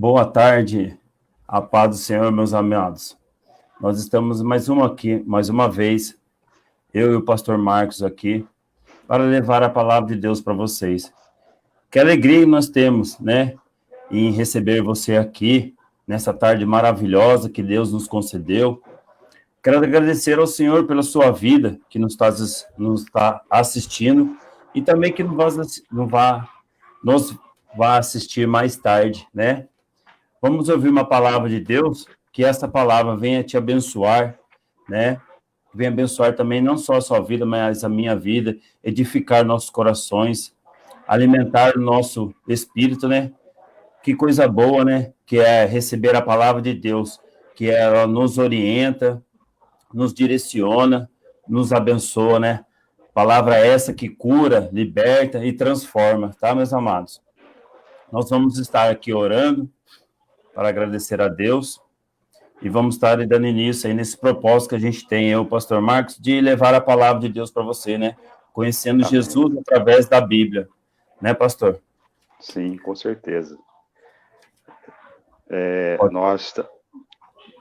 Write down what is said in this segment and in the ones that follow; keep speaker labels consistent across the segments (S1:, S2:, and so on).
S1: Boa tarde, a paz do Senhor, meus amados. Nós estamos mais uma vez, eu e o pastor Marcos aqui, para levar a palavra de Deus para vocês. Que alegria nós temos, né, em receber você aqui, nessa tarde maravilhosa que Deus nos concedeu. Quero agradecer ao Senhor pela sua vida, que nos está assistindo, e também que nos vá assistir mais tarde, né? Vamos ouvir uma palavra de Deus, que essa palavra venha te abençoar, né? Venha abençoar também não só a sua vida, mas a minha vida, edificar nossos corações, alimentar o nosso espírito, né? Que coisa boa, né? Que é receber a palavra de Deus, que ela nos orienta, nos direciona, nos abençoa, né? Palavra essa que cura, liberta e transforma, tá, meus amados? Nós vamos estar aqui orando para agradecer a Deus e vamos estar dando início aí nesse propósito que a gente tem, eu, pastor Marcos, de levar a palavra de Deus para você, né? Conhecendo
S2: Amém.
S1: Jesus através da Bíblia, né, pastor?
S2: Sim, com certeza.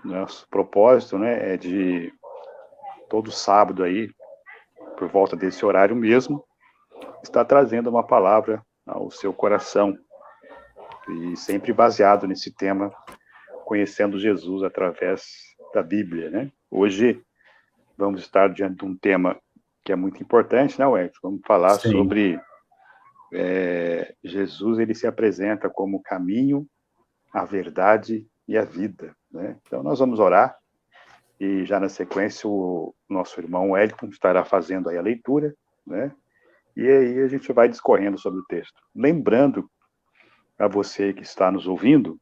S2: Nosso propósito, né, é de todo sábado aí, por volta desse horário mesmo, estar trazendo uma palavra ao seu coração e sempre baseado nesse tema, conhecendo Jesus através da Bíblia, né? Hoje vamos estar diante de um tema que é muito importante, né, Wellington? Vamos falar
S1: Sim.
S2: sobre Jesus, ele se apresenta como o caminho, a verdade e a vida, né? Então nós vamos orar e já na sequência o nosso irmão Wellington estará fazendo aí a leitura, né? E aí a gente vai discorrendo sobre o texto. Lembrando a você que está nos ouvindo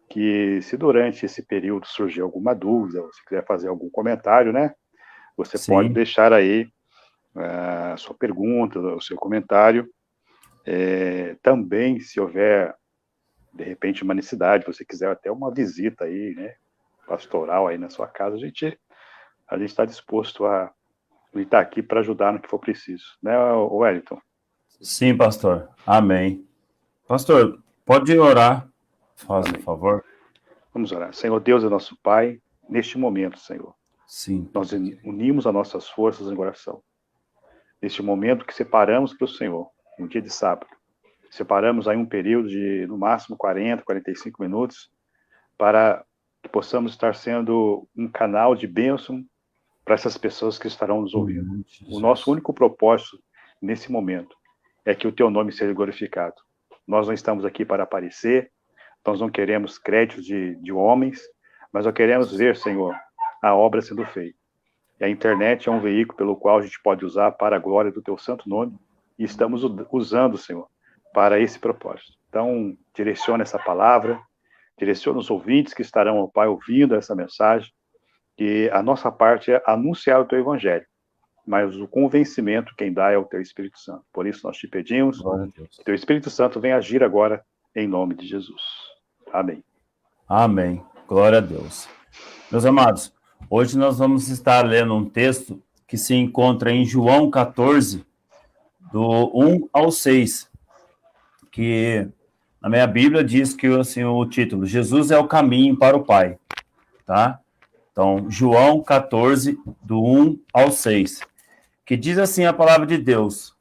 S2: que se durante esse período surgir alguma dúvida, ou se quiser fazer algum comentário, né? Você
S1: Sim.
S2: pode deixar aí a sua pergunta, o seu comentário. Também, se houver, de repente, uma necessidade, você quiser até uma visita aí, né, pastoral aí na sua casa, a gente está disposto a estar aqui para ajudar no que for preciso, né, Wellington?
S1: Sim, pastor. Amém. Pastor, pode orar, faz um favor.
S2: Vamos orar. Senhor Deus é nosso Pai, neste momento, Senhor.
S1: Sim.
S2: Nós unimos as nossas forças em oração. Neste momento que separamos para o Senhor, um dia de sábado. Separamos aí um período de, no máximo, 40, 45 minutos, para que possamos estar sendo um canal de bênção para essas pessoas que estarão nos ouvindo. O nosso único propósito, nesse momento, é que o Teu nome seja glorificado. Nós não estamos aqui para aparecer, nós não queremos créditos de homens, mas nós queremos ver, Senhor, a obra sendo feita. E a internet é um veículo pelo qual a gente pode usar para a glória do Teu santo nome, e estamos usando, Senhor, para esse propósito. Então, direciona essa palavra, direciona os ouvintes que estarão, ó Pai, ouvindo essa mensagem, e a nossa parte é anunciar o Teu Evangelho, mas o convencimento quem dá é o Teu Espírito Santo. Por isso nós te pedimos que Teu Espírito Santo venha agir agora em nome de Jesus. Amém.
S1: Amém. Glória a Deus. Meus amados, hoje nós vamos estar lendo um texto que se encontra em João 14, do 1 ao 6, que na minha Bíblia diz que assim, o título, Jesus é o caminho para o Pai, tá? Então, João 14, do 1 ao 6, que diz assim a palavra de Deus: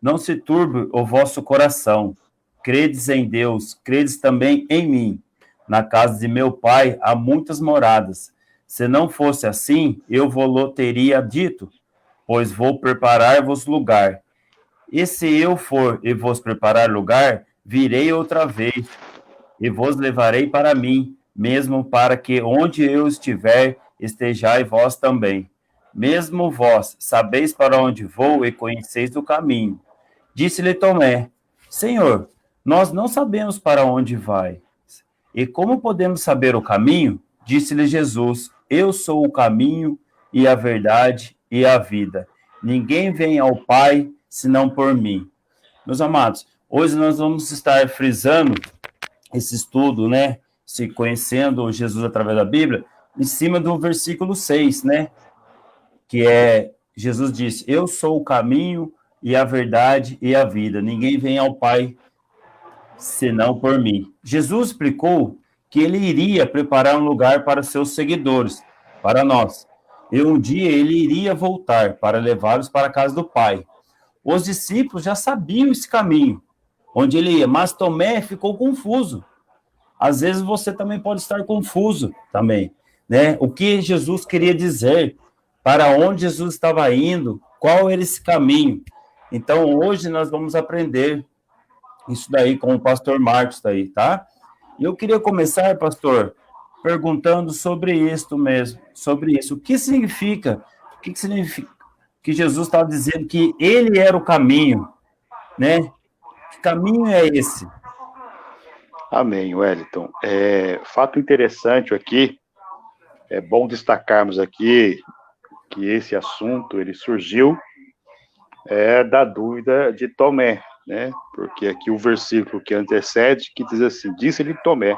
S1: não se turbe o vosso coração, credes em Deus, credes também em mim. Na casa de meu Pai há muitas moradas. Se não fosse assim, eu vos teria dito, pois vou preparar-vos lugar. E se eu for e vos preparar lugar, virei outra vez, e vos levarei para mim, mesmo para que onde eu estiver, estejais vós também. Mesmo vós sabeis para onde vou e conheceis o caminho. Disse-lhe Tomé: Senhor, nós não sabemos para onde vai. E como podemos saber o caminho? Disse-lhe Jesus: eu sou o caminho e a verdade e a vida. Ninguém vem ao Pai senão por mim. Meus amados, hoje nós vamos estar frisando esse estudo, né? Se conhecendo Jesus através da Bíblia, em cima do versículo 6, né? Que é, Jesus disse: eu sou o caminho e a verdade e a vida. Ninguém vem ao Pai senão por mim. Jesus explicou que ele iria preparar um lugar para seus seguidores, para nós. E um dia ele iria voltar para levá-los para a casa do Pai. Os discípulos já sabiam esse caminho, onde ele ia, mas Tomé ficou confuso. Às vezes você também pode estar confuso também, né? O que Jesus queria dizer, para onde Jesus estava indo, qual era esse caminho. Então, hoje nós vamos aprender isso daí com o pastor Marcos daí, tá? E eu queria começar, pastor, perguntando sobre isso mesmo, sobre isso. O que significa que Jesus estava dizendo que ele era o caminho, né? Que caminho é esse?
S2: Amém, Wellington. Fato interessante aqui, é bom destacarmos aqui que esse assunto ele surgiu da dúvida de Tomé, né? Porque aqui o versículo que antecede, que diz assim: disse-lhe Tomé,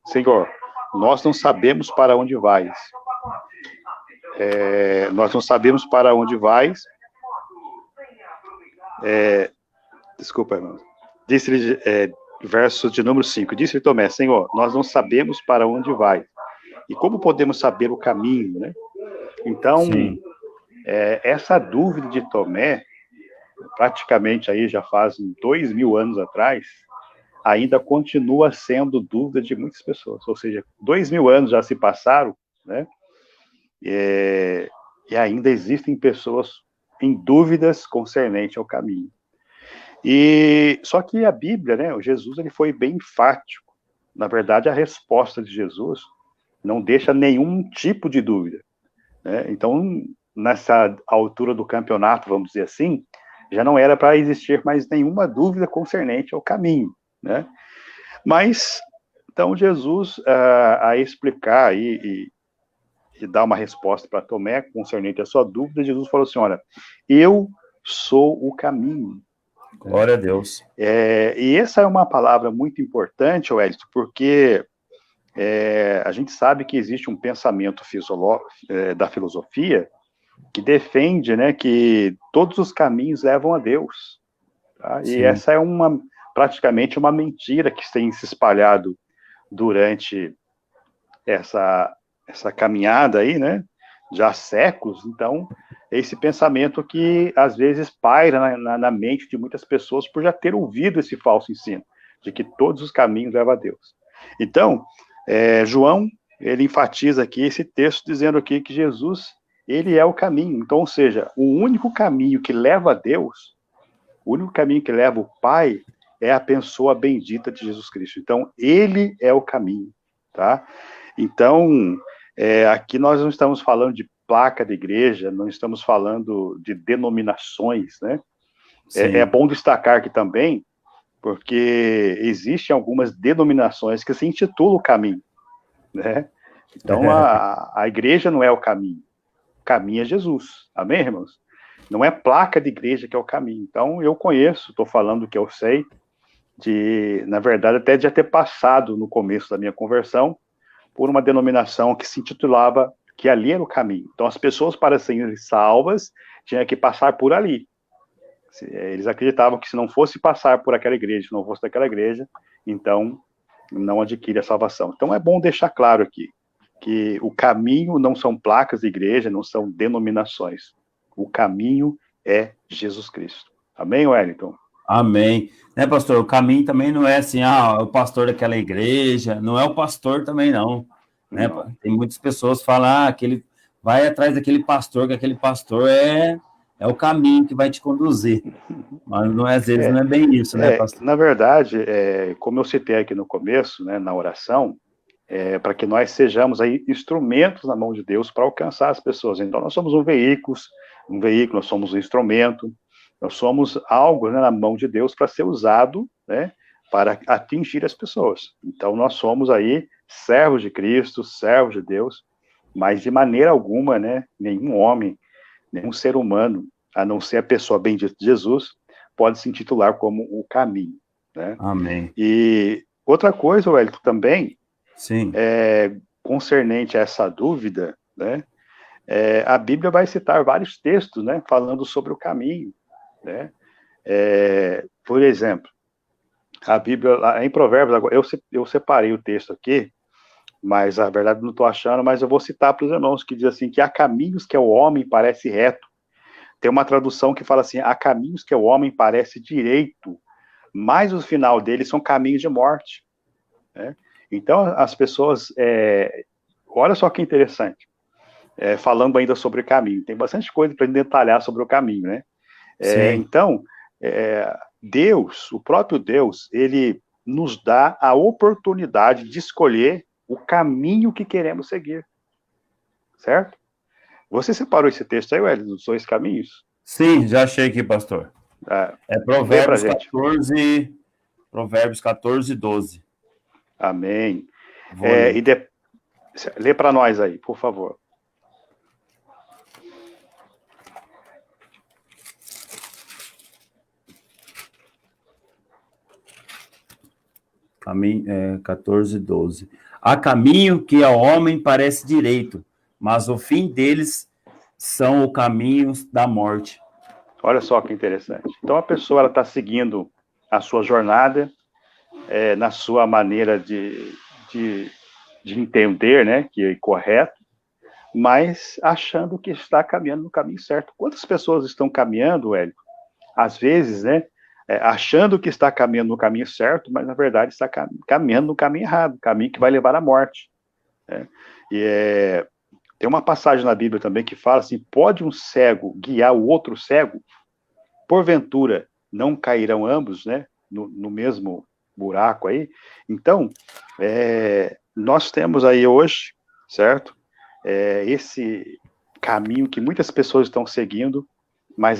S2: Senhor, nós não sabemos para onde vais. Nós não sabemos para onde vais. Desculpa, irmão. Disse-lhe, verso de número 5, disse-lhe Tomé, Senhor, nós não sabemos para onde vais. E como podemos saber o caminho, né? Então, essa dúvida de Tomé, praticamente aí já faz 2000 anos atrás, ainda continua sendo dúvida de muitas pessoas. Ou seja, 2000 anos já se passaram, né? E ainda existem pessoas em dúvidas concernente ao caminho. E só que a Bíblia, né? O Jesus, ele foi bem enfático. Na verdade, a resposta de Jesus não deixa nenhum tipo de dúvida, né? Então, nessa altura do campeonato, vamos dizer assim, já não era para existir mais nenhuma dúvida concernente ao caminho, né? Mas, então, Jesus, a explicar e dar uma resposta para Tomé concernente à sua dúvida, Jesus falou assim, olha, eu sou o caminho.
S1: Glória a Deus.
S2: E essa é uma palavra muito importante, Wellington, porque a gente sabe que existe um pensamento da filosofia que defende, né, que todos os caminhos levam a Deus. Tá? E essa é praticamente uma mentira que tem se espalhado durante essa caminhada aí, né, já há séculos. Então, esse pensamento que às vezes paira na mente de muitas pessoas por já ter ouvido esse falso ensino, de que todos os caminhos levam a Deus. Então, João, ele enfatiza aqui esse texto dizendo aqui que Jesus, ele é o caminho. Então, ou seja, o único caminho que leva a Deus, o único caminho que leva o Pai é a pessoa bendita de Jesus Cristo. Então, ele é o caminho, tá? Então, aqui nós não estamos falando de placa de igreja, não estamos falando de denominações, né? É bom destacar aqui também, porque existem algumas denominações que se intitulam o caminho, né? Então, a igreja não é o caminho é Jesus, amém, irmãos? Não é placa de igreja que é o caminho. Então, eu conheço, estou falando o que eu sei, na verdade, até de já ter passado no começo da minha conversão, por uma denominação que se intitulava que ali era o caminho. Então, as pessoas, para serem salvas, tinham que passar por ali. Eles acreditavam que se não fosse passar por aquela igreja, se não fosse daquela igreja, então não adquire a salvação. Então, é bom deixar claro aqui que o caminho não são placas de igreja, não são denominações. O caminho é Jesus Cristo. Amém, Wellington?
S1: Amém. Né, pastor? O caminho também não é assim, o pastor daquela igreja, não é o pastor também, não. Né?
S2: Não.
S1: Tem muitas pessoas que falam, que ele vai atrás daquele pastor, que aquele pastor é o caminho que vai te conduzir. Mas não às vezes não é bem isso, né, pastor?
S2: Na verdade, como eu citei aqui no começo, né, na oração, para que nós sejamos aí instrumentos na mão de Deus para alcançar as pessoas. Então, nós somos um veículo, nós somos um instrumento, nós somos algo, né, na mão de Deus para ser usado, né, para atingir as pessoas. Então, nós somos aí servos de Cristo, servos de Deus, mas de maneira alguma, né, nenhum homem, nenhum ser humano, a não ser a pessoa bendita de Jesus, pode se intitular como o caminho, né?
S1: Amém.
S2: E outra coisa, Wellington, também,
S1: sim,
S2: concernente a essa dúvida, né, a Bíblia vai citar vários textos, né, falando sobre o caminho, né? Por exemplo, a Bíblia, em Provérbios, agora, eu separei o texto aqui, mas a verdade não estou achando, mas eu vou citar para os irmãos, que diz assim, que há caminhos que ao homem parece reto. Tem uma tradução que fala assim, há caminhos que ao homem parece direito, mas o final deles são caminhos de morte. Né? Então, as pessoas, olha só que interessante, falando ainda sobre o caminho, tem bastante coisa para detalhar sobre o caminho, né?
S1: Sim.
S2: Então, Deus, o próprio Deus, ele nos dá a oportunidade de escolher o caminho que queremos seguir, certo? Você separou esse texto aí, Wélio, dos dois caminhos?
S1: Sim, já achei aqui, pastor. É
S2: Lê para a
S1: Provérbios
S2: gente.
S1: 14, Provérbios 14, 12.
S2: Amém.
S1: Vou ler.
S2: Lê para nós aí, por favor.
S1: Caminho, 14, 12. Há caminho que ao homem parece direito, mas o fim deles são os caminhos da morte.
S2: Olha só que interessante. Então, a pessoa está seguindo a sua jornada, na sua maneira de entender, né, que é correto, mas achando que está caminhando no caminho certo. Quantas pessoas estão caminhando, Hélio? Às vezes, né, achando que está caminhando no caminho certo, mas na verdade está caminhando no caminho errado, caminho que vai levar à morte. Né? E tem uma passagem na Bíblia também que fala assim: pode um cego guiar o outro cego? Porventura não cairão ambos, né, no mesmo buraco aí? Então, nós temos aí hoje, certo? Esse caminho que muitas pessoas estão seguindo, mas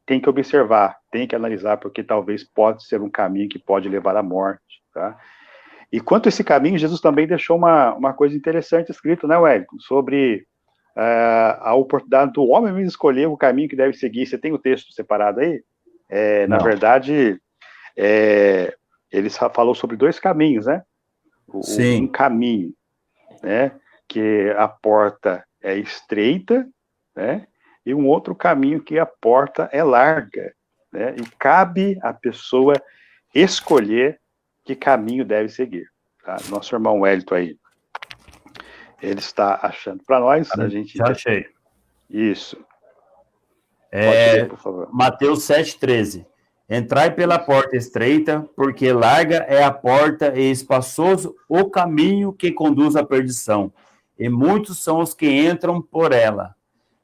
S2: tem que observar, tem que analisar, porque talvez pode ser um caminho que pode levar à morte, tá? E quanto a esse caminho, Jesus também deixou uma coisa interessante escrito, né, Wellington, sobre a oportunidade do homem mesmo escolher o caminho que deve seguir. Você tem o texto separado aí? Na
S1: Não.
S2: verdade, ele falou sobre dois caminhos, né? Um
S1: Sim.
S2: caminho, né, que a porta é estreita, né? E um outro caminho que a porta é larga, né? E cabe à pessoa escolher que caminho deve seguir. Tá? Nosso irmão Wellington aí, ele está achando para nós, a gente...
S1: Já achei.
S2: Isso. Pode ler, por favor.
S1: Mateus 7,13. Entrai pela porta estreita, porque larga é a porta e espaçoso o caminho que conduz à perdição, e muitos são os que entram por ela.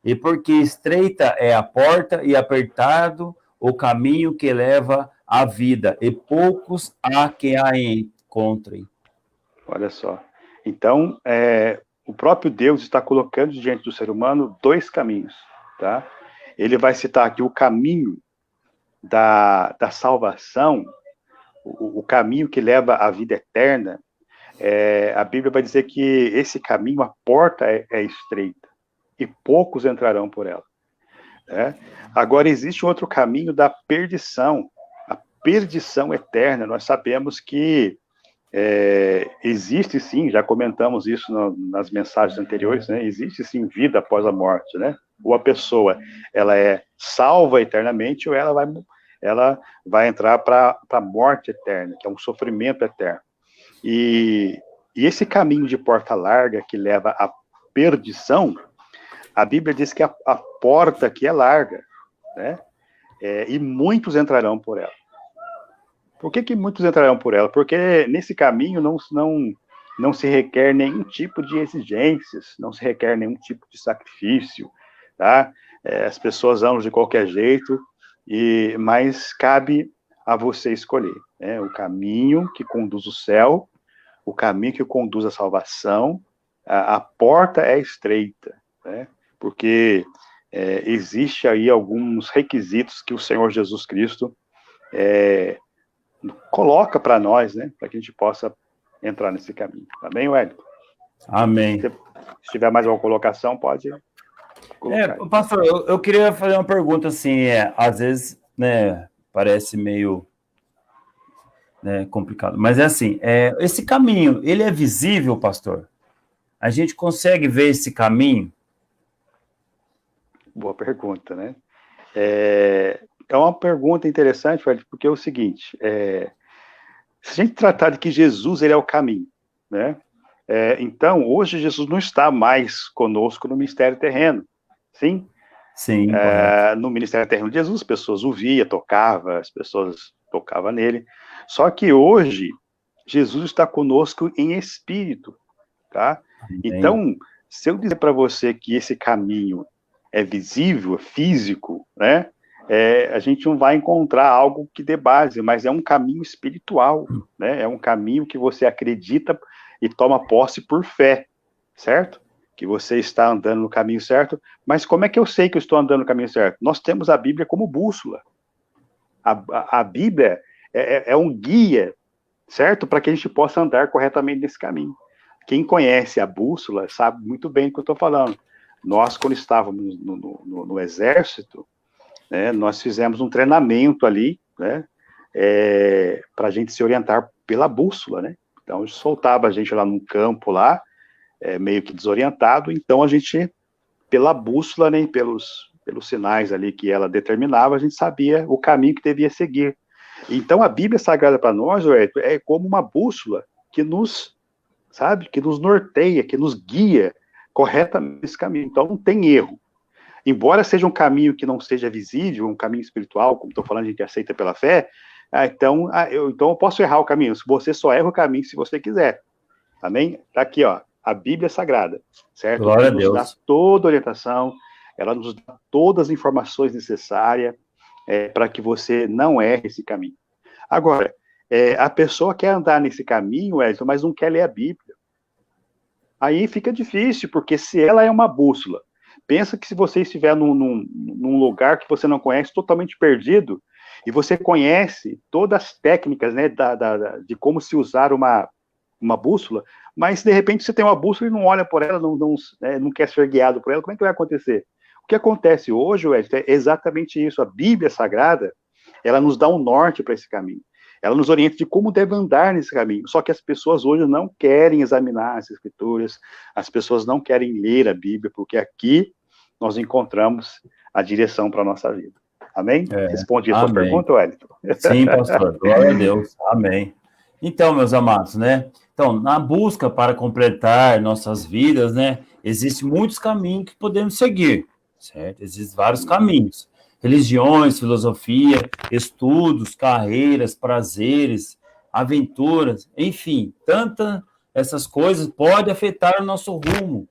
S1: E porque estreita é a porta e apertado o caminho que leva à vida, e poucos há que a encontrem.
S2: Olha só. Então, o próprio Deus está colocando diante do ser humano dois caminhos, tá? Ele vai citar aqui o caminho da salvação, o caminho que leva à vida eterna. A Bíblia vai dizer que esse caminho, a porta é estreita, e poucos entrarão por ela. Né? Agora, existe outro caminho da perdição, a perdição eterna. Nós sabemos que existe sim, já comentamos isso nas mensagens anteriores, né? Existe sim vida após a morte, né? Ou a pessoa, ela é salva eternamente, ou ela vai entrar para a morte eterna, que é um sofrimento eterno. E esse caminho de porta larga que leva à perdição, a Bíblia diz que a porta aqui é larga, né? E muitos entrarão por ela. Por que muitos entrarão por ela? Porque nesse caminho não se requer nenhum tipo de exigências, não se requer nenhum tipo de sacrifício, tá? As pessoas andam de qualquer jeito, mas cabe a você escolher, né? O caminho que conduz ao céu, o caminho que conduz à salvação. A porta é estreita, né? Porque existe aí alguns requisitos que o Senhor Jesus Cristo coloca para nós, né, para que a gente possa entrar nesse caminho. Amém, Wellington?
S1: Amém.
S2: Se tiver mais alguma colocação, pode colocar.
S1: Pastor, eu queria fazer uma pergunta assim, às vezes, né, parece meio, né, complicado, mas é assim, esse caminho, ele é visível, pastor? A gente consegue ver esse caminho?
S2: Boa pergunta, né? É uma pergunta interessante, Wellington, porque é o seguinte, se a gente tratar de que Jesus, ele é o caminho, né? Então, hoje Jesus não está mais conosco no ministério terreno, sim?
S1: Sim, correto.
S2: No ministério terreno de Jesus, as pessoas o via, tocava, as pessoas tocavam nele. Só que hoje, Jesus está conosco em espírito, tá?
S1: Amém.
S2: Então, se eu dizer para você que esse caminho é visível, é físico, né? A gente não vai encontrar algo que dê base, mas é um caminho espiritual, né? É um caminho que você acredita e toma posse por fé, certo? Que você está andando no caminho certo. Mas como é que eu sei que eu estou andando no caminho certo? Nós temos a Bíblia como bússola. A Bíblia é um guia, certo? Para que a gente possa andar corretamente nesse caminho. Quem conhece a bússola sabe muito bem o que eu estou falando. Nós, quando estávamos no exército, né, nós fizemos um treinamento ali, né, para a gente se orientar pela bússola, né? Então, soltava a gente lá num campo lá, meio que desorientado, então a gente, pela bússola, né, pelos sinais ali que ela determinava, a gente sabia o caminho que devia seguir. Então, a Bíblia Sagrada para nós, é como uma bússola que nos, sabe, que nos norteia, que nos guia corretamente nesse caminho. Então, não tem erro. Embora seja um caminho que não seja visível, um caminho espiritual, como estou falando, a gente aceita pela fé, então eu posso errar o caminho. Você só erra o caminho se você quiser. Amém? Está aqui, ó, a Bíblia Sagrada, certo?
S1: Glória
S2: Que
S1: a
S2: nos dá
S1: Deus.
S2: toda a orientação, ela nos dá todas as informações necessárias para que você não erre esse caminho. Agora, a pessoa quer andar nesse caminho, Edson, mas não quer ler a Bíblia. Aí fica difícil, porque se ela é uma bússola, pensa que se você estiver num lugar que você não conhece, totalmente perdido, e você conhece todas as técnicas, né, de como se usar uma bússola, mas de repente você tem uma bússola e não olha por ela, não quer ser guiado por ela, como é que vai acontecer? O que acontece hoje, Edson, é exatamente isso. A Bíblia Sagrada, ela nos dá um norte para esse caminho. Ela nos orienta de como deve andar nesse caminho. Só que as pessoas hoje não querem examinar as escrituras, as pessoas não querem ler a Bíblia, porque aqui nós encontramos a direção para a nossa vida. Amém? Respondi a sua
S1: Amém.
S2: pergunta, Wellington?
S1: Sim, pastor. Glória a Deus. Amém. Então, meus amados, né? Então, na busca para completar nossas vidas, né? Existem muitos caminhos que podemos seguir, certo? Existem vários caminhos. Religiões, filosofia, estudos, carreiras, prazeres, aventuras, enfim, tantas essas coisas podem afetar o nosso rumo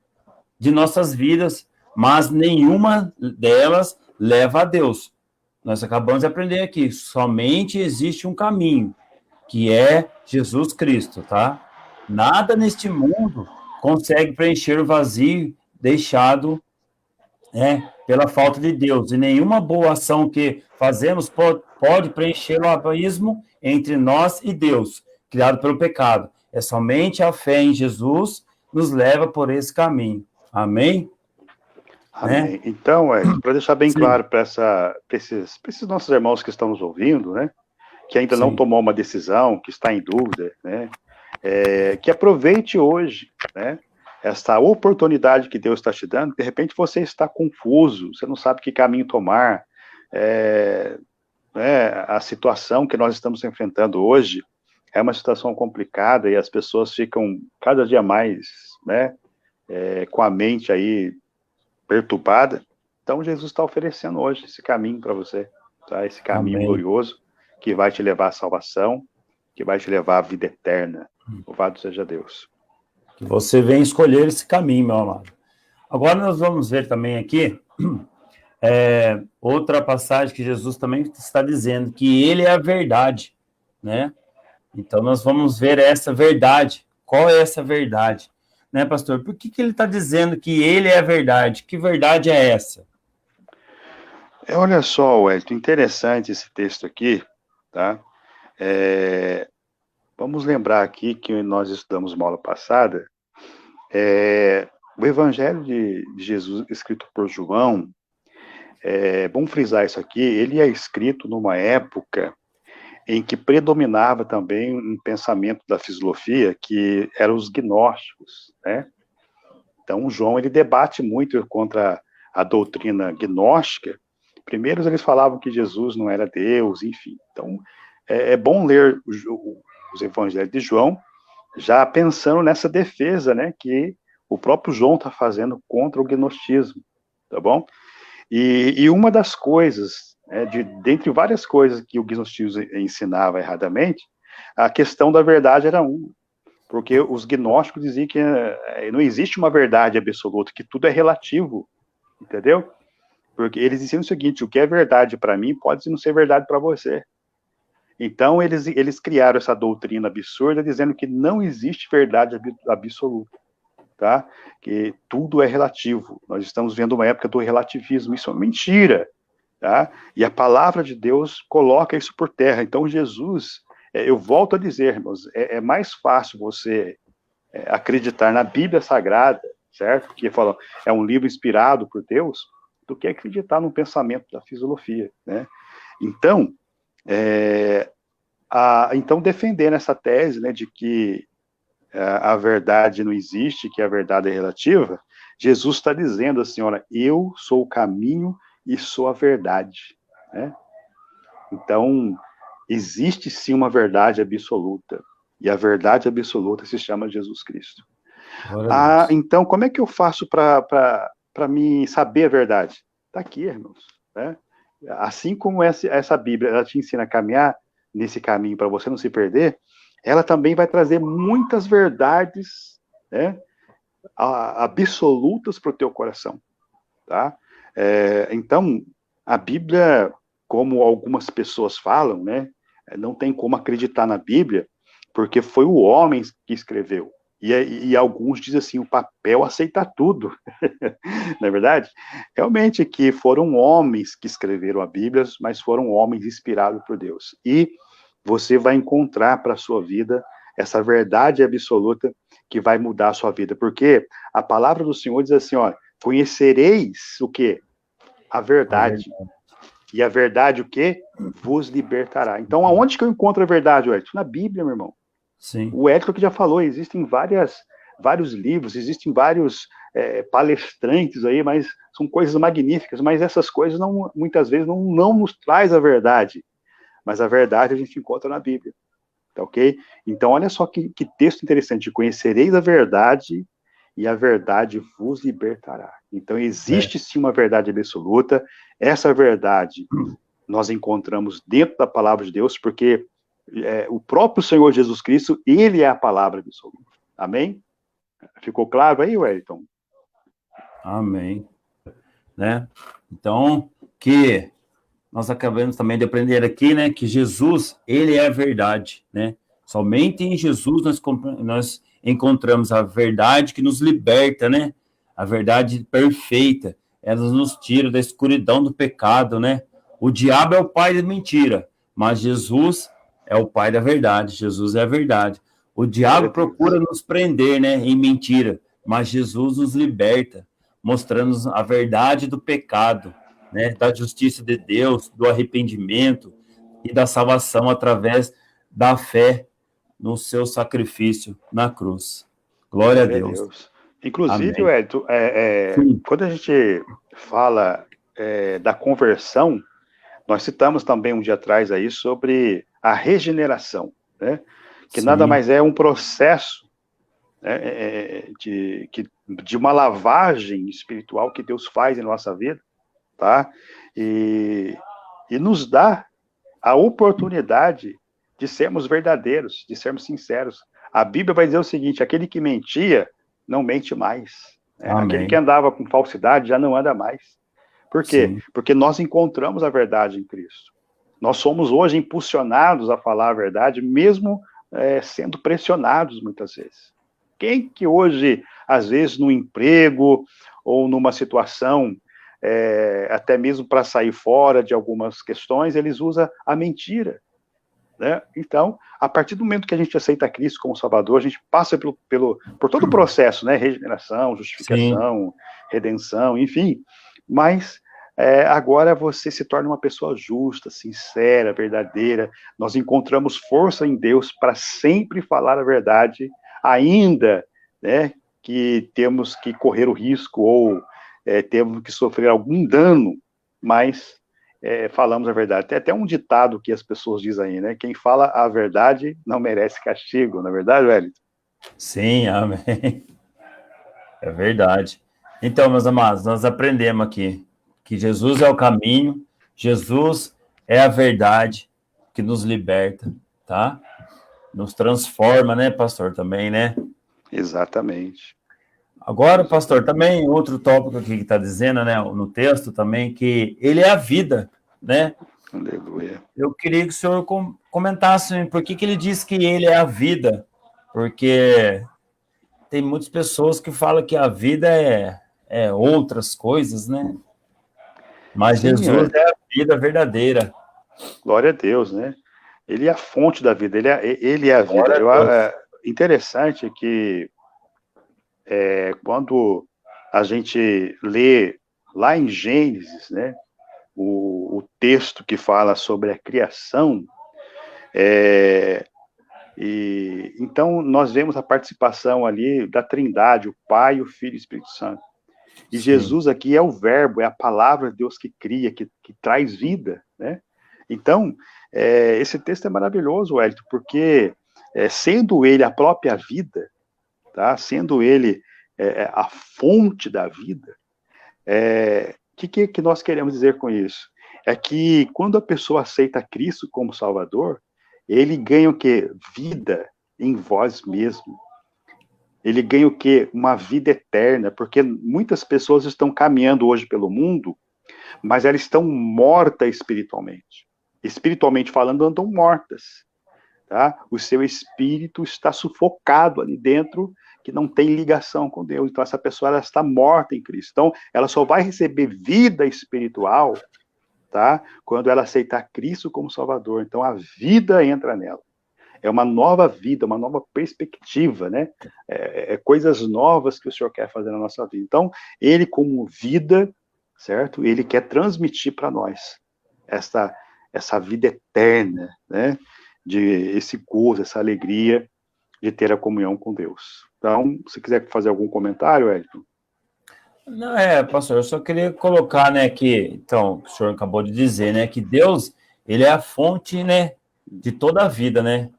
S1: de nossas vidas, mas nenhuma delas leva a Deus. Nós acabamos de aprender aqui, somente existe um caminho, que é Jesus Cristo, tá? Nada neste mundo consegue preencher o vazio deixado, pela falta de Deus. E nenhuma boa ação que fazemos pode preencher o abismo entre nós e Deus, criado pelo pecado. É somente a fé em Jesus nos leva por esse caminho. Amém? Né?
S2: Amém. Então, para deixar bem
S1: Sim,
S2: claro para esses nossos irmãos que estão nos ouvindo, né, que ainda não
S1: sim.
S2: tomou uma decisão, que está em dúvida, né, que aproveite hoje, né, essa oportunidade que Deus está te dando. De repente você está confuso, você não sabe que caminho tomar, a situação que nós estamos enfrentando hoje é uma situação complicada e as pessoas ficam cada dia mais, né, com a mente aí perturbada. Então Jesus está oferecendo hoje esse caminho para você, tá? Esse caminho
S1: Amém.
S2: glorioso que vai te levar à salvação, que vai te levar à vida eterna. Louvado seja Deus.
S1: Que você venha escolher esse caminho, meu amado. Agora nós vamos ver também aqui outra passagem que Jesus também está dizendo, que ele é a verdade, né? Então nós vamos ver essa verdade. Qual é essa verdade? Né, pastor? Por que ele está dizendo que ele é a verdade? Que verdade é essa?
S2: Olha só, Wellington, interessante esse texto aqui, tá? Vamos lembrar aqui que nós estudamos uma aula passada, o Evangelho de Jesus, escrito por João, vamos frisar isso aqui, ele é escrito numa época em que predominava também um pensamento da filosofia que eram os gnósticos, né? Então, João, ele debate muito contra a doutrina gnóstica. Primeiro, eles falavam que Jesus não era Deus, enfim. Então, é bom ler os evangelhos de João, já pensando nessa defesa, né, que o próprio João está fazendo contra o gnosticismo, tá bom? E uma das coisas, dentre várias coisas que o gnosticismo ensinava erradamente, a questão da verdade era uma, porque os gnósticos diziam que não existe uma verdade absoluta, que tudo é relativo, entendeu? Porque eles diziam o seguinte: o que é verdade para mim pode não ser verdade para você. Então, eles criaram essa doutrina absurda, dizendo que não existe verdade absoluta, tá? Que tudo é relativo. Nós estamos vendo uma época do relativismo. Isso é mentira, tá? E a palavra de Deus coloca isso por terra. Então, Jesus, eu volto a dizer, irmãos, é mais fácil você acreditar na Bíblia Sagrada, certo? Que falam, é um livro inspirado por Deus, do que acreditar no pensamento da filosofia, né? Então, então defendendo essa tese, né, de que a verdade não existe, que a verdade é relativa, Jesus está dizendo assim, olha, eu sou o caminho e sou a verdade, né? Então, existe sim uma verdade absoluta, e a verdade absoluta se chama Jesus Cristo.
S1: Glória a Deus.
S2: Então, como é que eu faço para me saber a verdade? Está aqui, irmãos, né? Assim como essa Bíblia, ela te ensina a caminhar nesse caminho para você não se perder, ela também vai trazer muitas verdades, né, absolutas para o teu coração, tá? Então, a Bíblia, como algumas pessoas falam, né, não tem como acreditar na Bíblia, porque foi o homem que escreveu. E alguns dizem assim, o papel aceita tudo. Não é verdade? Realmente que foram homens que escreveram a Bíblia, mas foram homens inspirados por Deus. E você vai encontrar para a sua vida essa verdade absoluta que vai mudar a sua vida. Porque a palavra do Senhor diz assim, ó, conhecereis o quê? A verdade. E a verdade o quê? Vos libertará. Então, aonde que eu encontro a verdade, Edson? Na Bíblia, meu irmão.
S1: Sim.
S2: O Edson que já falou, existem vários livros, existem vários palestrantes aí, mas são coisas magníficas, mas essas coisas muitas vezes não nos traz a verdade, mas a verdade a gente encontra na Bíblia, tá ok? Então olha só que texto interessante: conhecereis a verdade e a verdade vos libertará. Então existe sim uma verdade absoluta, essa verdade nós encontramos dentro da palavra de Deus, porque o próprio Senhor Jesus Cristo, ele é a palavra absoluta. Amém? Ficou claro aí, Wellington?
S1: Amém. Né? Então, que nós acabamos também de aprender aqui, né, que Jesus, ele é a verdade, né? Somente em Jesus nós encontramos a verdade que nos liberta, né? A verdade perfeita. Ela nos tira da escuridão do pecado, né? O diabo é o pai da mentira, mas Jesus é o pai da verdade. Jesus é a verdade. O diabo procura nos prender, né, em mentira, mas Jesus nos liberta, mostrando a verdade do pecado, né, da justiça de Deus, do arrependimento e da salvação através da fé no seu sacrifício na cruz. Glória a Deus.
S2: Inclusive,
S1: Amém.
S2: Edson, quando a gente fala da conversão, nós citamos também um dia atrás aí sobre a regeneração, né? Que nada mais é um processo, né, de uma lavagem espiritual que Deus faz em nossa vida, tá? E nos dá a oportunidade de sermos verdadeiros, de sermos sinceros. A Bíblia vai dizer o seguinte: aquele que mentia, não mente mais. Né? Aquele que andava com falsidade já não anda mais. Por quê?
S1: Sim.
S2: Porque nós encontramos a verdade em Cristo. Nós somos hoje impulsionados a falar a verdade, mesmo sendo pressionados muitas vezes. Quem que hoje, às vezes, no emprego ou numa situação, até mesmo para sair fora de algumas questões, eles usam a mentira. Né? Então, a partir do momento que a gente aceita Cristo como Salvador, a gente passa por todo o processo, né? Regeneração, justificação, redenção, enfim. Mas agora você se torna uma pessoa justa, sincera, verdadeira. Nós encontramos força em Deus para sempre falar a verdade, ainda, né, que temos que correr o risco ou temos que sofrer algum dano, mas falamos a verdade. Tem até um ditado que as pessoas dizem aí, né? Quem fala a verdade não merece castigo, não é verdade, Wellington?
S1: Sim, amém. É verdade. Então, meus amados, nós aprendemos aqui que Jesus é o caminho, Jesus é a verdade que nos liberta, tá? Nos transforma, né, pastor, também, né?
S2: Exatamente.
S1: Agora, pastor,
S2: Exatamente.
S1: também outro tópico aqui que está dizendo, né, no texto também, que ele é a vida, né?
S2: Aleluia.
S1: Eu queria que o senhor comentasse por que ele diz que ele é a vida, porque tem muitas pessoas que falam que a vida é outras coisas, né? Mas
S2: Sim,
S1: Jesus é a vida verdadeira.
S2: glória a Deus, né? Ele é a fonte da vida, ele é a vida.
S1: Glória a Deus.
S2: Interessante que quando a gente lê lá em Gênesis, né, o texto que fala sobre a criação, e então nós vemos a participação ali da Trindade, o Pai, o Filho e o Espírito Santo. E
S1: Sim,
S2: Jesus aqui é o verbo, é a palavra de Deus que cria, que traz vida, né? Então, esse texto é maravilhoso, Wellington, porque sendo ele a própria vida, tá? Sendo ele a fonte da vida, que nós queremos dizer com isso? É que quando a pessoa aceita Cristo como Salvador, ele ganha o quê? Vida em vós mesmo. Ele ganha o quê? Uma vida eterna, porque muitas pessoas estão caminhando hoje pelo mundo, mas elas estão mortas espiritualmente. Espiritualmente falando, andam mortas. Tá? O seu espírito está sufocado ali dentro, que não tem ligação com Deus. Então, essa pessoa ela está morta em Cristo. Então, ela só vai receber vida espiritual, tá? Quando ela aceitar Cristo como Salvador. Então, a vida entra nela. É uma nova vida, uma nova perspectiva, né? Coisas novas que o Senhor quer fazer na nossa vida. Então, ele como vida, certo? Ele quer transmitir para nós essa vida eterna, né? De esse gozo, essa alegria de ter a comunhão com Deus. Então, se quiser fazer algum comentário, Elton.
S1: não pastor, eu só queria colocar, né, que, então, o senhor acabou de dizer, né, que Deus, ele é a fonte, né, de toda a vida, né?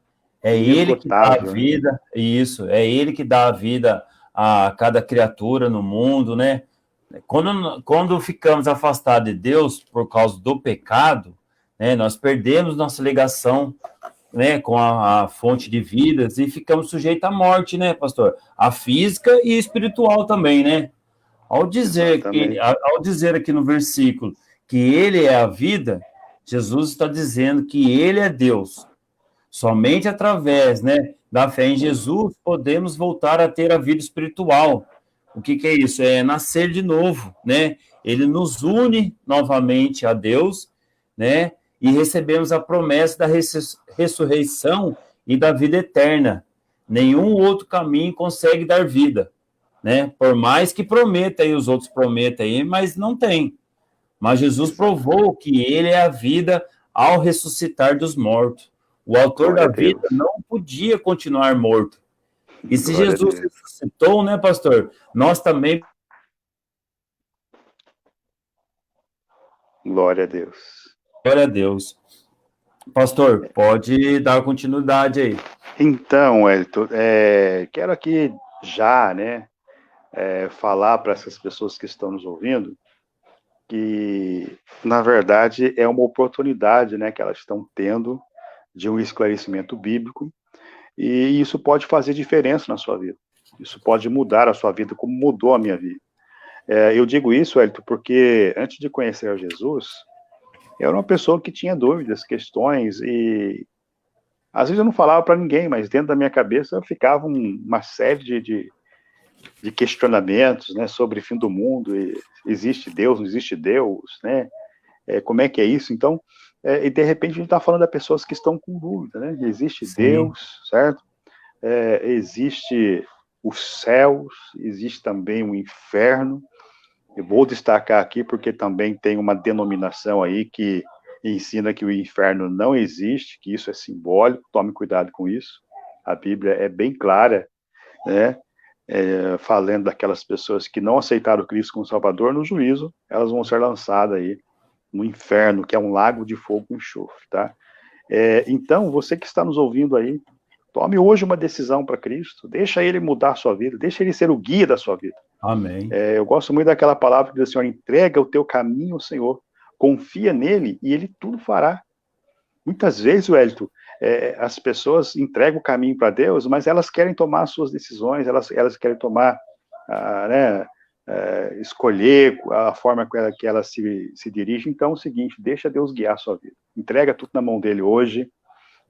S1: É ele que dá a
S2: Inesgotável, né?
S1: vida, isso, é ele que dá a vida a cada criatura no mundo, né? Quando ficamos afastados de Deus por causa do pecado, né, nós perdemos nossa ligação, né, com a fonte de vidas e ficamos sujeitos à morte, né, pastor? A física e espiritual também, né?
S2: Exatamente.
S1: Ao dizer aqui no versículo que ele é a vida, Jesus está dizendo que ele é Deus. Somente através, né, da fé em Jesus podemos voltar a ter a vida espiritual. O que é isso? É nascer de novo, né? Ele nos une novamente a Deus, né? E recebemos a promessa da ressurreição e da vida eterna. Nenhum outro caminho consegue dar vida, né? Por mais que prometa aí, os outros prometam aí, mas não tem. Mas Jesus provou
S2: Exatamente.
S1: que ele é a vida ao ressuscitar dos mortos. O autor
S2: Glória
S1: da
S2: a
S1: vida
S2: Deus.
S1: não podia continuar morto. E se
S2: Glória a
S1: Jesus
S2: Deus.
S1: ressuscitou, né, pastor? Nós também.
S2: Glória a Deus.
S1: Glória a Deus. Pastor, pode dar continuidade aí.
S2: Então, Elton, quero aqui já, né, falar para essas pessoas que estão nos ouvindo que, na verdade, é uma oportunidade, né, que elas estão tendo de um esclarecimento bíblico e isso pode fazer diferença na sua vida. Isso pode mudar a sua vida, como mudou a minha vida. Eu digo isso, Elton, porque antes de conhecer a Jesus, eu era uma pessoa que tinha dúvidas, questões e às vezes eu não falava para ninguém, mas dentro da minha cabeça ficava uma série de questionamentos, né, sobre o fim do mundo, existe Deus, não existe Deus, né, como é que é isso? Então, e de repente a gente está falando de pessoas que estão com dúvida, né, existe
S1: Sim,
S2: Deus, certo? Existe os céus, existe também o inferno. Eu vou destacar aqui porque também tem uma denominação aí que ensina que o inferno não existe, que isso é simbólico, tome cuidado com isso. A Bíblia é bem clara, né? Falando daquelas pessoas que não aceitaram Cristo como Salvador, no juízo, elas vão ser lançadas aí no inferno, que é um lago de fogo e enxofre, tá? Então, você que está nos ouvindo aí, Tome hoje uma decisão para Cristo. Deixa Ele mudar a sua vida. Deixa Ele ser o guia da sua vida.
S1: Amém.
S2: Eu gosto muito daquela palavra que diz, Senhor, entrega o teu caminho ao Senhor. Confia nele e Ele tudo fará. Muitas vezes, Wellington, as pessoas entregam o caminho para Deus, mas elas querem tomar as suas decisões, elas querem tomar, escolher a forma que ela se dirige. Então é o seguinte, deixa Deus guiar a sua vida. Entrega tudo na mão dele hoje,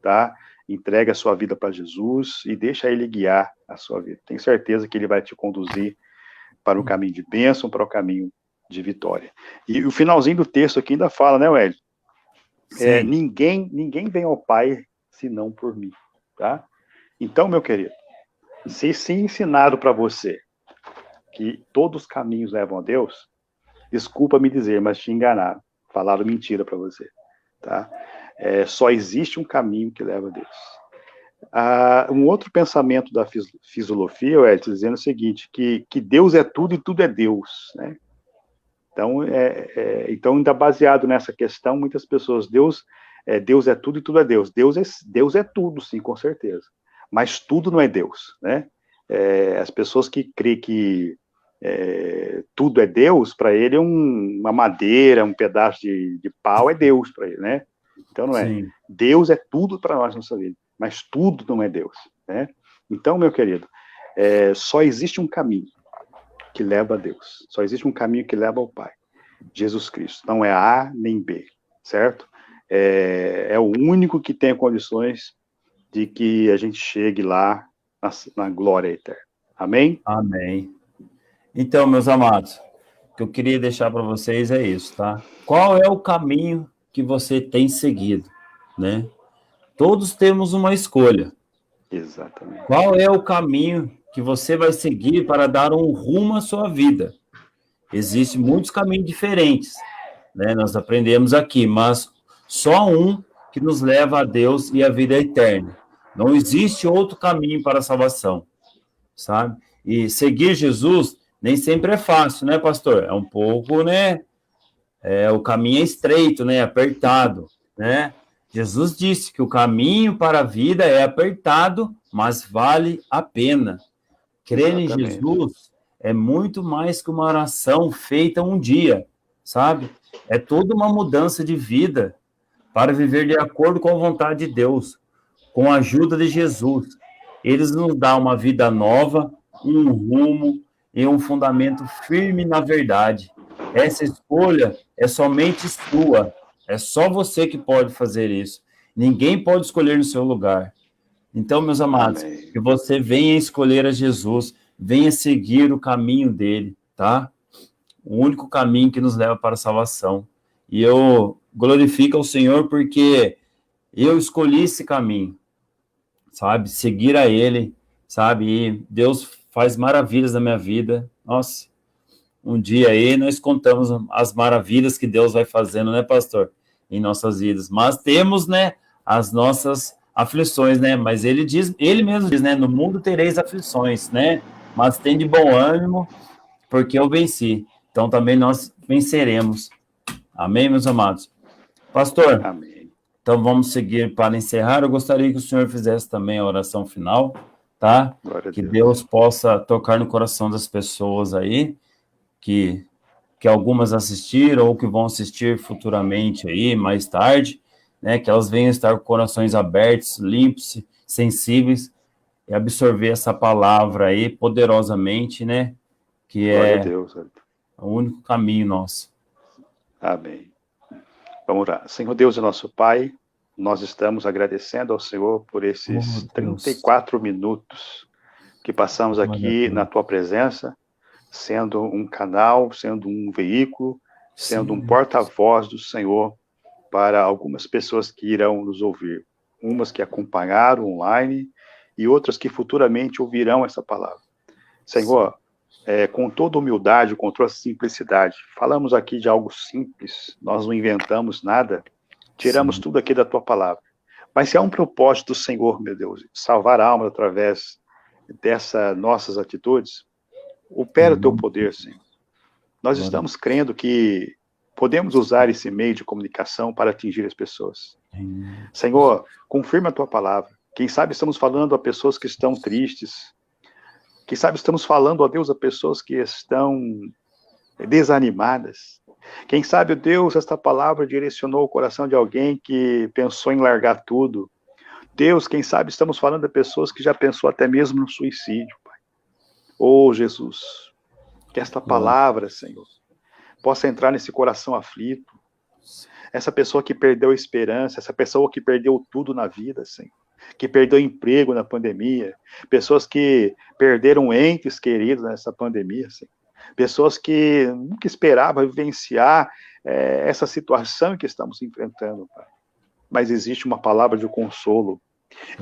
S2: tá? Entrega a sua vida para Jesus e deixa ele guiar a sua vida. Tenho certeza que ele vai te conduzir para o caminho de bênção, para o caminho de vitória. E o finalzinho do texto aqui ainda fala, né, Wellington? Ninguém vem ao Pai senão por mim, tá? Então, meu querido, se ensinado para você que todos os caminhos levam a Deus, desculpa me dizer, mas te enganaram, falaram mentira para você, tá? Só existe um caminho que leva a Deus. Um outro pensamento da filosofia, dizendo o seguinte, que Deus é tudo e tudo é Deus, né? Então, ainda baseado nessa questão, muitas pessoas, Deus é tudo e tudo é Deus. Deus é tudo, sim, com certeza. Mas tudo não é Deus, né? As pessoas que creem que tudo é Deus, para ele uma madeira, um pedaço de pau é Deus para ele, né? Então não é. Sim. Deus é tudo para nós na nossa vida, mas tudo não é Deus, né? Então, meu querido, só existe um caminho que leva a Deus. Só existe um caminho que leva ao Pai. Jesus Cristo. Não é A nem B, certo? É o único que tem condições de que a gente chegue lá na glória eterna. Amém?
S1: Amém. Então, meus amados, o que eu queria deixar para vocês é isso, tá? Qual é o caminho que você tem seguido, né? Todos temos uma escolha.
S2: Exatamente.
S1: Qual é o caminho que você vai seguir para dar um rumo à sua vida? Existem muitos caminhos diferentes, né? Nós aprendemos aqui, mas só um que nos leva a Deus e a vida eterna. Não existe outro caminho para a salvação, sabe? E seguir Jesus nem sempre é fácil, né, pastor? É um pouco, né? O caminho é estreito, né? Apertado, né? Jesus disse que o caminho para a vida é apertado, mas vale a pena. Crer em Jesus é muito mais que uma oração feita um dia, sabe? É toda uma mudança de vida para viver de acordo com a vontade de Deus, com a ajuda de Jesus. Eles nos dão uma vida nova, um rumo e um fundamento firme na verdade. Essa escolha é somente sua. É só você que pode fazer isso. Ninguém pode escolher no seu lugar. Então, meus amados, que você venha escolher a Jesus, venha seguir o caminho dele, tá? O único caminho que nos leva para a salvação. E eu glorifico ao Senhor porque eu escolhi esse caminho, sabe? Seguir a ele, sabe? E Deus faz maravilhas na minha vida. Nossa, um dia aí nós contamos as maravilhas que Deus vai fazendo, né, pastor? Em nossas vidas. Mas temos, né, as nossas aflições, né? Mas ele mesmo diz, né? No mundo tereis aflições, né? Mas tem de bom ânimo, porque eu venci. Então também nós venceremos. Amém, meus amados? Pastor,
S2: amém.
S1: Então vamos seguir para encerrar. Eu gostaria que o senhor fizesse também a oração final, tá? Que Deus possa tocar no coração das pessoas aí, que algumas assistiram ou que vão assistir futuramente aí, mais tarde, né? Que elas venham estar com corações abertos, limpos, sensíveis e absorver essa palavra aí poderosamente, né? Que
S2: Glória a Deus.
S1: O único caminho nosso.
S2: Amém. Vamos orar. Senhor Deus e nosso Pai, nós estamos agradecendo ao Senhor por esses 34 minutos que passamos aqui na Tua presença, sendo um canal, sendo um veículo, sendo um porta-voz do Senhor para algumas pessoas que irão nos ouvir. Umas que acompanharam online e outras que futuramente ouvirão essa palavra. Senhor, com toda humildade, com toda simplicidade, falamos aqui de algo simples, nós não inventamos nada, tiramos tudo aqui da Tua palavra. Mas se há um propósito do Senhor, meu Deus, salvar almas através dessas nossas atitudes, opera o Teu poder, Senhor. Nós estamos crendo que podemos usar esse meio de comunicação para atingir as pessoas. Senhor, confirma a Tua palavra. Quem sabe estamos falando a pessoas que estão tristes. Quem sabe estamos falando, ó Deus, a pessoas que estão desanimadas. Quem sabe, ó Deus, esta palavra direcionou o coração de alguém que pensou em largar tudo. Deus, quem sabe estamos falando de pessoas que já pensou até mesmo no suicídio, Pai. Oh, Jesus, que esta palavra, Senhor, possa entrar nesse coração aflito. Essa pessoa que perdeu a esperança, essa pessoa que perdeu tudo na vida, Senhor, que perdeu emprego na pandemia, pessoas que perderam entes queridos nessa pandemia, Senhor, pessoas que nunca esperavam vivenciar essa situação que estamos enfrentando, Pai. Mas existe uma palavra de consolo,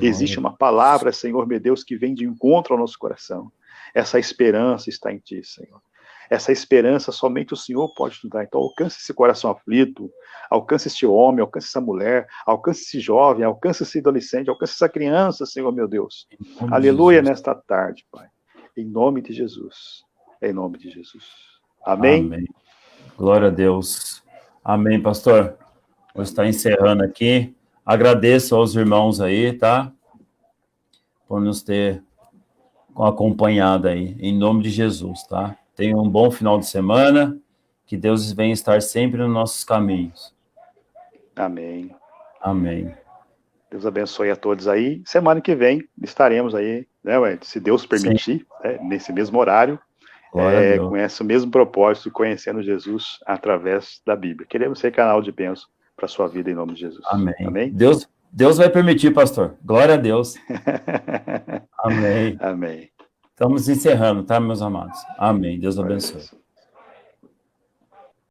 S2: existe uma palavra, Senhor, meu Deus, que vem de encontro ao nosso coração. Essa esperança está em Ti, Senhor. Essa esperança somente o Senhor pode nos dar. Então alcance esse coração aflito, alcance este homem, alcance essa mulher, alcance esse jovem, alcance esse adolescente, alcance essa criança, Senhor, meu Deus. Aleluia, nesta tarde, Pai. Em nome de Jesus. Em nome de Jesus. Amém?
S1: Amém. Glória a Deus. Amém, pastor. Vou estar encerrando aqui. Agradeço aos irmãos aí, tá? Por nos ter acompanhado aí. Em nome de Jesus, tá? Tenha um bom final de semana. Que Deus venha estar sempre nos nossos caminhos.
S2: Amém.
S1: Amém.
S2: Deus abençoe a todos aí. Semana que vem estaremos aí, né, se Deus permitir, nesse mesmo horário, com esse mesmo propósito, conhecendo Jesus através da Bíblia. Queremos ser canal de bênção para a sua vida em nome de Jesus.
S1: Amém.
S2: Amém?
S1: Deus vai permitir, pastor. Glória a Deus. Amém.
S2: Amém.
S1: Estamos encerrando, tá, meus amados? Amém. Deus abençoe.